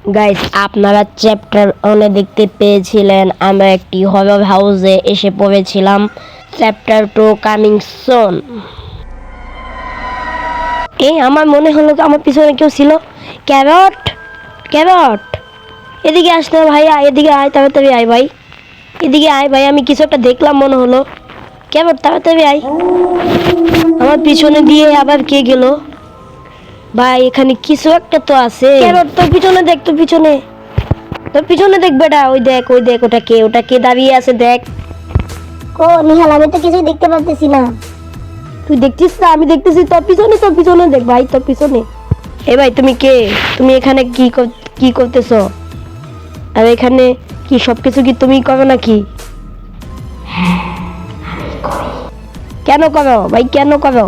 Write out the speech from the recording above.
Guys, আপনারা chapter 1 দেখতে পেয়েছিলেন আমরা একটি হরর হাউসে এসে পড়েছিলাম। Chapter 2 coming soon. আমার মনে হলো আমার পিছনে কেউ ছিল। ক্যারট, ক্যারট, এদিকে আসতে ভাইয়া, এদিকে আয়, তাড়াতাড়ি আয় ভাই, এদিকে আয় ভাই, আমি কিছু একটা দেখলাম মনে হলো। ক্যারট তাড়াতাড়ি আয়। আমার পিছনে দিয়ে আবার কে গেল ভাই? এখানে কিছু একটা তো আছে। ক্যারট তোর পিছনে দেখ, তোর পিছনে, তোর পিছনে দেখ বেটা, ওই দেখ, ওই দেখ, ওটা কে দাঁড়িয়ে আছে দেখ। ও নিহাল, আমি তো কিছুই দেখতে পারতেছি না। তুই দেখছিস না? আমি দেখতেছি। তোর পিছনে, তোর পিছনে দেখ ভাই, তোর পিছনে। এ ভাই, তুমি কে? তুমি এখানে কি করতেছো? আর এখানে কি সবকিছু কি তুমি করো নাকি? কেন করো ভাই, কেন করো?